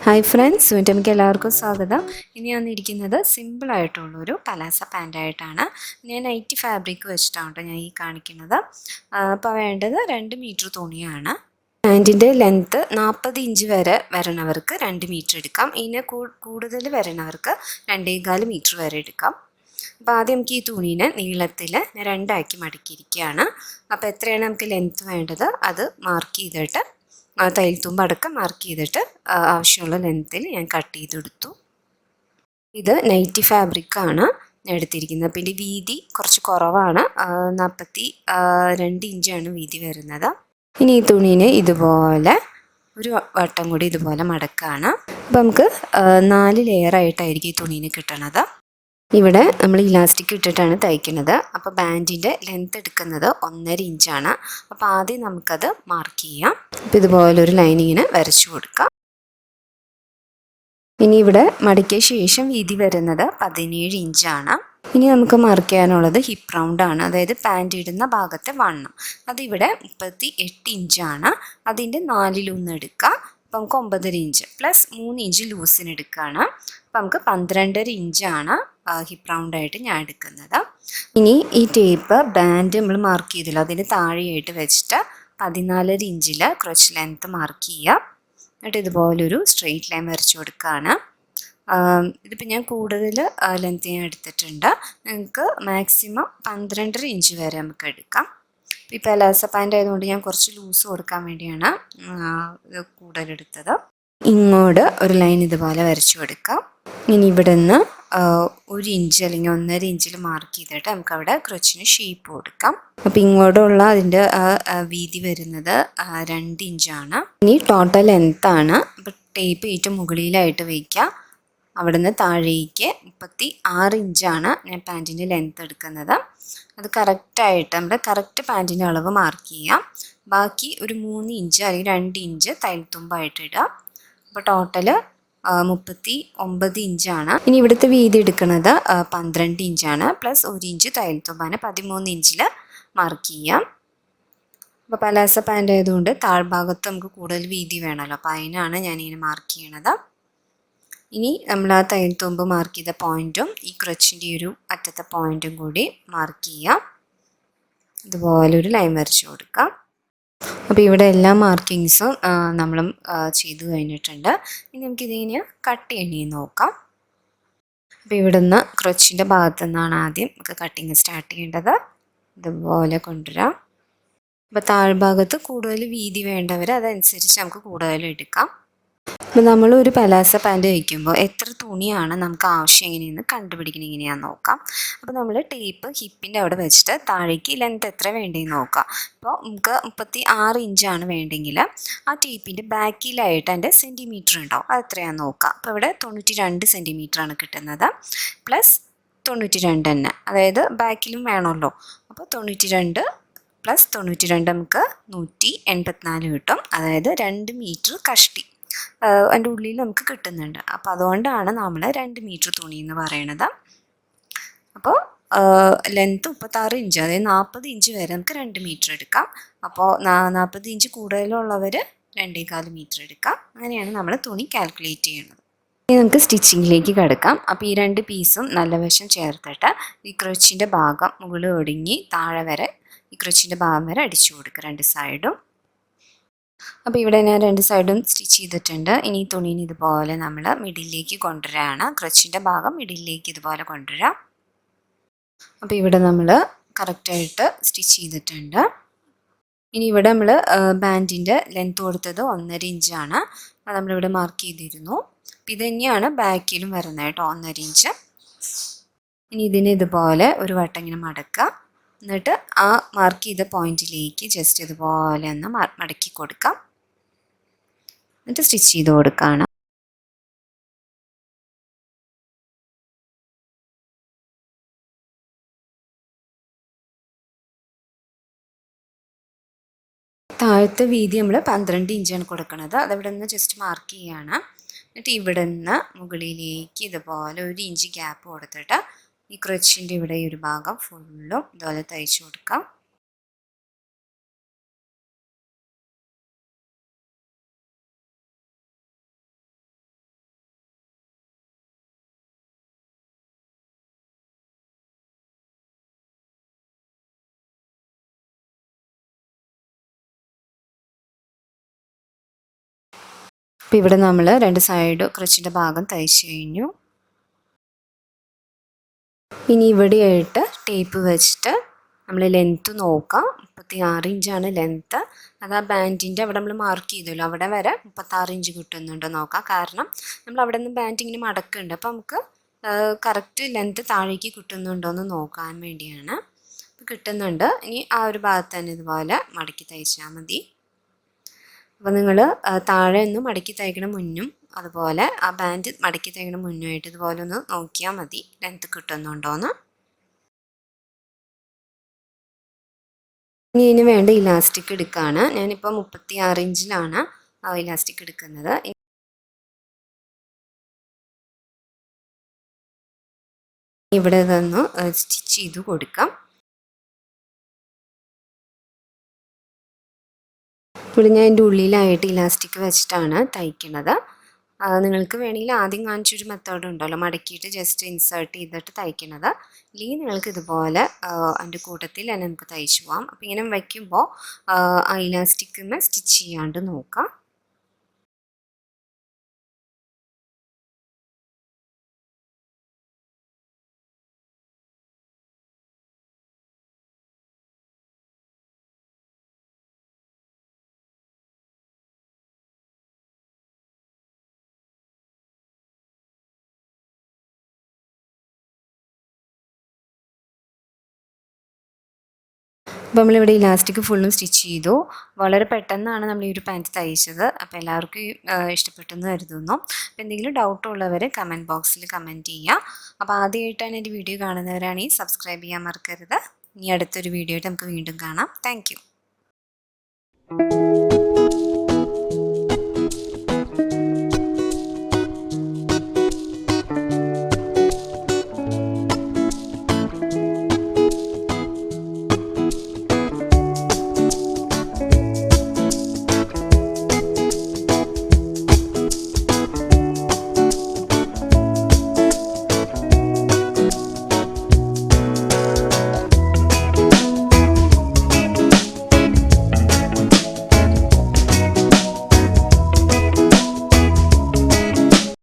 Hi friends, വീട്ടിലേക്ക് എല്ലാവർക്കും സ്വാഗതം. ഇനി വന്നിരിക്കുന്നത് സിമ്പിളായിട്ടുള്ളൊരു പലാസ പാൻ്റായിട്ടാണ്. ഞാൻ നൈറ്റി ഫാബ്രിക് വെച്ചിട്ടാണ് കേട്ടോ ഞാൻ ഈ കാണിക്കുന്നത്. അപ്പോൾ വേണ്ടത് 2 മീറ്റർ തുണിയാണ്. പാൻറ്റിൻ്റെ ലെങ്ത്ത് 40 ഇഞ്ച് വരെ വരണവർക്ക് 2 മീറ്റർ എടുക്കാം. ഇതിന് കൂടുതൽ വരണവർക്ക് 2.25 മീറ്റർ വരെ എടുക്കാം. അപ്പോൾ ആദ്യം നമുക്ക് ഈ തുണീനെ നീളത്തിൽ രണ്ടാക്കി മടക്കിയിരിക്കുകയാണ്. അപ്പോൾ എത്രയാണ് നമുക്ക് ലെങ്ത്ത് വേണ്ടത് അത് മാർക്ക് ചെയ്തിട്ട് തയ്യൽ തുമ്പ് അടക്കം മാർക്ക് ചെയ്തിട്ട് ആവശ്യമുള്ള ലെങ്ത്തിൽ ഞാൻ കട്ട് ചെയ്തെടുത്തു. ഇത് നൈറ്റി ഫാബ്രിക്കാണ് ഞാൻ എടുത്തിരിക്കുന്നത്. പിന്നെ വീതി കുറച്ച് കുറവാണ്, 42 ഇഞ്ചാണ് വീതി വരുന്നത്. ഇനി ഈ തുണീനെ ഇതുപോലെ ഒരു വട്ടം കൂടി ഇതുപോലെ മടക്കാണ്. അപ്പോൾ നമുക്ക് 4 ലെയറായിട്ടായിരിക്കും ഈ തുണീനെ കിട്ടണത്. ഇവിടെ നമ്മൾ ഇലാസ്റ്റിക് ഇട്ടിട്ടാണ് തയ്ക്കുന്നത്. അപ്പോൾ ബാൻഡിൻ്റെ ലെങ്ത്ത് എടുക്കുന്നത് 1.5 ഇഞ്ചാണ്. അപ്പോൾ ആദ്യം നമുക്കത് മാർക്ക് ചെയ്യാം. അപ്പോൾ ഇതുപോലൊരു ലൈനിങ്ങിന് വരച്ചു കൊടുക്കാം. ഇനി ഇവിടെ മടക്കിയ ശേഷം വീതി വരുന്നത് 17 ഇഞ്ചാണ്. ഇനി നമുക്ക് മാർക്ക് ചെയ്യാനുള്ളത് ഹിപ്പ് റൗണ്ടാണ്, അതായത് പാൻറ് ഇടുന്ന ഭാഗത്തെ വണ്ണം. അതിവിടെ 38 ഇഞ്ചാണ്. അതിൻ്റെ 4/1 എടുക്കുക. അപ്പോൾ നമുക്ക് 9.5 ഇഞ്ച് പ്ലസ് 3 ഇഞ്ച് ലൂസിന് എടുക്കുകയാണ്. അപ്പോൾ നമുക്ക് 12.5 ഇഞ്ചാണ് ഹിപ്പ് റൗണ്ടായിട്ട് ഞാൻ എടുക്കുന്നത്. ഇനി ഈ ടേപ്പ് ബാൻഡ് നമ്മൾ മാർക്ക് ചെയ്തല്ലോ അതിന് താഴെയായിട്ട് വെച്ചിട്ട് 14.5 ഇഞ്ചിൽ ക്രോച്ച് ലെങ്ത്ത് മാർക്ക് ചെയ്യുക. എന്നിട്ട് ഇതുപോലൊരു സ്ട്രെയിറ്റ് ലൈൻ വരച്ചു കൊടുക്കുകയാണ്. ഇതിപ്പോൾ ഞാൻ കൂടുതൽ ലെങ്ത്ത് ഞാൻ എടുത്തിട്ടുണ്ട്. നിങ്ങൾക്ക് മാക്സിമം 12.5 ഇഞ്ച് വരെ നമുക്ക് എടുക്കാം. ഈ പലാസ പാൻ്റ് ആയതുകൊണ്ട് ഞാൻ കുറച്ച് ലൂസ് കൊടുക്കാൻ വേണ്ടിയാണ് ഇത് കൂടുതലെടുത്തത്. ഇങ്ങോട്ട് ഒരു ലൈൻ ഇതുപോലെ വരച്ചു കൊടുക്കാം. ഇനി ഇവിടെ നിന്ന് 1 ഇഞ്ച് അല്ലെങ്കിൽ 1.5 ഇഞ്ചിൽ മാർക്ക് ചെയ്തിട്ട് നമുക്കവിടെ ക്രോച്ചിന് ഷേപ്പ് കൊടുക്കാം. അപ്പോൾ ഇങ്ങോട്ടുള്ള അതിൻ്റെ വീതി വരുന്നത് 2 ഇഞ്ചാണ്. ഇനി ടോട്ടൽ ലെങ്ത്താണ്. അപ്പോൾ ടേപ്പ് ഏറ്റവും മുകളിലായിട്ട് വയ്ക്കുക. അവിടെ നിന്ന് താഴേക്ക് 36 ഇഞ്ചാണ് ഞാൻ പാൻറ്റിൻ്റെ ലെങ്ത്ത് എടുക്കുന്നത്. അത് കറക്റ്റായിട്ട് നമ്മുടെ കറക്റ്റ് പാൻറ്റിൻ്റെ അളവ് മാർക്ക് ചെയ്യാം. ബാക്കി ഒരു 3 ഇഞ്ച് അല്ലെങ്കിൽ 2 ഇഞ്ച് തയ്യൽ തുമ്പായിട്ട് ഇടുക. അപ്പോൾ ടോട്ടല് 39 ഇഞ്ചാണ്. ഇനി ഇവിടുത്തെ വീതി എടുക്കുന്നത് 12 ഇഞ്ചാണ്. പ്ലസ് 1 ഇഞ്ച് തയ്യൽ തുമ്പാണ് 13 ഇഞ്ചിൽ മാർക്ക് ചെയ്യാം. അപ്പോൾ പലാസ പാൻ്റ് ആയതുകൊണ്ട് താഴ്ഭാഗത്ത് നമുക്ക് കൂടുതൽ വീതി വേണമല്ലോ, അപ്പോൾ അതിനാണ് ഞാനിങ്ങനെ മാർക്ക് ചെയ്യണത്. ഇനി നമ്മൾ ആ തയ്യൽ തുമ്പ് മാർക്ക് ചെയ്ത പോയിൻറ്റും ഈ ക്രച്ചിൻ്റെ ഒരു അറ്റത്തെ പോയിൻറ്റും കൂടി മാർക്ക് ചെയ്യാം. ഇതുപോലൊരു ലൈൻ വരച്ചു കൊടുക്കാം. അപ്പോൾ ഇവിടെ എല്ലാ മാർക്കിങ്സും നമ്മളും ചെയ്തു കഴിഞ്ഞിട്ടുണ്ട്. ഇനി നമുക്കിതിങ്ങനെ കട്ട് ചെയ്യണേ നോക്കാം. അപ്പോൾ ഇവിടുന്ന് ക്രച്ചിൻ്റെ ഭാഗത്തു നിന്നാണ് ആദ്യം നമുക്ക് കട്ടിങ് സ്റ്റാർട്ട് ചെയ്യേണ്ടത്. ഇതുപോലെ കൊണ്ടുവരാം. അപ്പോൾ താഴ്ഭാഗത്ത് കൂടുതൽ വീതി വേണ്ടവർ അതനുസരിച്ച് നമുക്ക് കൂടുതൽ എടുക്കാം. അപ്പോൾ നമ്മളൊരു പലാസ പാൻറ് വയ്ക്കുമ്പോൾ എത്ര തുണിയാണ് നമുക്ക് ആവശ്യം എങ്ങനെയെന്ന് കണ്ടുപിടിക്കണം. എങ്ങനെയാണെന്ന് നോക്കാം. അപ്പോൾ നമ്മൾ ടേപ്പ് ഹിപ്പിൻ്റെ അവിടെ വെച്ചിട്ട് താഴേക്ക് ലെങ്ത് എത്ര വേണ്ടതെന്ന് നോക്കാം. അപ്പോൾ നമുക്ക് 36 ഇഞ്ചാണ് വേണ്ടെങ്കിൽ ആ ടേപ്പിൻ്റെ ബാക്കിലായിട്ട് അതിൻ്റെ സെൻറ്റിമീറ്റർ ഉണ്ടാവും, അത് എത്രയാണെന്ന് നോക്കാം. അപ്പോൾ ഇവിടെ 92 സെൻറ്റിമീറ്ററാണ് കിട്ടുന്നത്. പ്ലസ് 92 തന്നെ, അതായത് ബാക്കിലും വേണമല്ലോ. അപ്പോൾ 92 പ്ലസ് 92 നമുക്ക് 184 കിട്ടും. അതായത് 2 മീറ്റർ കഷ്ടി അതിൻ്റെ ഉള്ളിൽ നമുക്ക് കിട്ടുന്നുണ്ട്. അപ്പോൾ അതുകൊണ്ടാണ് നമ്മൾ 2 മീറ്റർ തുണി എന്ന് പറയണത്. അപ്പോൾ ലെങ്ത്ത് 36 ഇഞ്ച്, അതായത് 40 ഇഞ്ച് വരെ നമുക്ക് 2 മീറ്റർ എടുക്കാം. അപ്പോൾ 40 ഇഞ്ച് കൂടുതലുള്ളവർ 2.25 മീറ്റർ എടുക്കാം. അങ്ങനെയാണ് നമ്മൾ തുണി കാൽക്കുലേറ്റ് ചെയ്യുന്നത്. ഇനി നമുക്ക് സ്റ്റിച്ചിങ്ങിലേക്ക് കിടക്കാം. അപ്പോൾ ഈ 2 പീസും നല്ല വശം ചേർത്തിട്ട് ഈ ക്രോച്ചിൻ്റെ ഭാഗം മുകളിൽ ഒടുങ്ങി താഴെ വരെ ഈ ക്രോച്ചിൻ്റെ ഭാഗം വരെ അടിച്ചു കൊടുക്കുക 2 സൈഡും. അപ്പോൾ ഇവിടെ ഞാൻ 2 സൈഡും സ്റ്റിച്ച് ചെയ്തിട്ടുണ്ട്. ഇനി ഈ തുണീനെ ഇതുപോലെ നമ്മൾ മിഡിലേക്ക് കൊണ്ടുവരികയാണ്. ക്രച്ചിൻ്റെ ഭാഗം മിഡിലേക്ക് ഇതുപോലെ കൊണ്ടുവരാം. അപ്പോൾ ഇവിടെ നമ്മൾ കറക്റ്റായിട്ട് സ്റ്റിച്ച് ചെയ്തിട്ടുണ്ട്. ഇനി ഇവിടെ നമ്മൾ ബാൻഡിൻ്റെ ലെങ്ത്ത് കൊടുത്തത് 1.5 ഇഞ്ചാണ്. അത് നമ്മളിവിടെ മാർക്ക് ചെയ്തിരുന്നു. അപ്പോൾ ഇത് തന്നെയാണ് ബാക്കിലും വരുന്നത് കേട്ടോ, 1.5 ഇഞ്ച്. ഇനി ഇതിന് ഇതുപോലെ ഒരു വട്ടം ഇങ്ങനെ മടക്കുക. എന്നിട്ട് ആ മാർക്ക് ചെയ്ത പോയിന്റിലേക്ക് ജസ്റ്റ് ഇതുപോലെ ഒന്ന് മടക്കി കൊടുക്കാം. എന്നിട്ട് സ്റ്റിച്ച് ചെയ്ത് കൊടുക്കുകയാണ്. താഴത്തെ വീതി നമ്മൾ 12 ഇഞ്ചാണ് കൊടുക്കുന്നത്. അതവിടെ നിന്ന് ജസ്റ്റ് മാർക്ക് ചെയ്യുകയാണ്. എന്നിട്ട് ഇവിടെ നിന്ന് മുകളിലേക്ക് ഇതുപോലെ 1 ഇഞ്ച് ഗ്യാപ്പ് കൊടുത്തിട്ട് ഈ ക്രച്ചിൻ്റെ ഇവിടെ ഈ ഒരു ഭാഗം ഫുള്ളും ഇതുപോലെ തയ്ച്ചു കൊടുക്കാം. അപ്പോൾ ഇവിടെ നമ്മൾ 2 സൈഡ് ക്രച്ചിൻ്റെ ഭാഗം തയ്ച്ച് കഴിഞ്ഞു. ഇനി ഇവിടെയായിട്ട് ടേപ്പ് വെച്ചിട്ട് നമ്മൾ ലെങ്ത്ത് നോക്കാം. 36 ഇഞ്ചാണ് ലെങ്ത്ത്. അത് ആ ബാൻഡിൻ്റെ അവിടെ നമ്മൾ മാർക്ക് ചെയ്തല്ലോ, അവിടെ വരെ 36 ഇഞ്ച് കിട്ടുന്നുണ്ടോ നോക്കാം. കാരണം നമ്മൾ അവിടെ നിന്ന് ബാൻഡ് ഇങ്ങനെ മടക്കുന്നുണ്ട്, അപ്പോൾ നമുക്ക് കറക്റ്റ് ലെങ്ത്ത് താഴേക്ക് കിട്ടുന്നുണ്ടോ എന്ന് നോക്കാൻ വേണ്ടിയാണ്. അപ്പോൾ കിട്ടുന്നുണ്ട്. ഇനി ആ ഒരു ഭാഗത്ത് തന്നെ ഇതുപോലെ മടക്കി തയ്ച്ചാൽ മതി. അപ്പോൾ നിങ്ങൾ താഴെ ഒന്ന് മടക്കി തയ്ക്കണ മുന്നും അതുപോലെ ആ ബാൻഡ് മടക്കി തയ്ക്കണ മുന്നുമായിട്ട് ഇതുപോലെ ഒന്ന് നോക്കിയാൽ മതി ലെങ്ത്ത് കിട്ടുന്നുണ്ടോയെന്ന്. ഇനി ഇതിന് വേണ്ട ഇലാസ്റ്റിക് എടുക്കുകയാണ്. ഞാനിപ്പോൾ 36 ഇഞ്ചിലാണ് ഇലാസ്റ്റിക് എടുക്കുന്നത്. ഇവിടെ നിന്ന് സ്റ്റിച്ച് ചെയ്ത് കൊടുക്കാം. ഇവിടെ ഞാൻ എൻ്റെ ഉള്ളിലായിട്ട് ഇലാസ്റ്റിക് വെച്ചിട്ടാണ് തയ്ക്കുന്നത്. നിങ്ങൾക്ക് വേണമെങ്കിൽ ആദ്യം കാണിച്ചൊരു മെത്തേഡ് ഉണ്ടല്ലോ, മടക്കിയിട്ട് ജസ്റ്റ് ഇൻസേർട്ട് ചെയ്തിട്ട് തയ്ക്കുന്നത്. ഇല്ലെങ്കിൽ നിങ്ങൾക്ക് ഇതുപോലെ അതിൻ്റെ കൂട്ടത്തിൽ തന്നെ നമുക്ക് തയ്ച്ചു പോകാം. അപ്പോൾ ഇങ്ങനെ വയ്ക്കുമ്പോൾ ആ ഇലാസ്റ്റിക്കിന് സ്റ്റിച്ച് ചെയ്യാണ്ട് നോക്കാം. അപ്പോൾ നമ്മളിവിടെ ഇലാസ്റ്റിക് ഫുള്ളും സ്റ്റിച്ച് ചെയ്തു. വളരെ പെട്ടെന്നാണ് നമ്മൾ ഈ ഒരു പാൻറ്റ് തയ്ച്ചത്. അപ്പോൾ എല്ലാവർക്കും ഇഷ്ടപ്പെട്ടെന്ന് കരുതുന്നു. അപ്പോൾ എന്തെങ്കിലും ഡൗട്ട് ഉള്ളവർ കമൻറ്റ് ബോക്സിൽ കമൻറ്റ് ചെയ്യുക. അപ്പോൾ ആദ്യമായിട്ടാണ് എൻ്റെ വീഡിയോ കാണുന്നവരാണെങ്കിൽ സബ്സ്ക്രൈബ് ചെയ്യാൻ മറക്കരുത്. ഇനി അടുത്തൊരു വീഡിയോ ആയിട്ട് നമുക്ക് വീണ്ടും കാണാം. Thank you.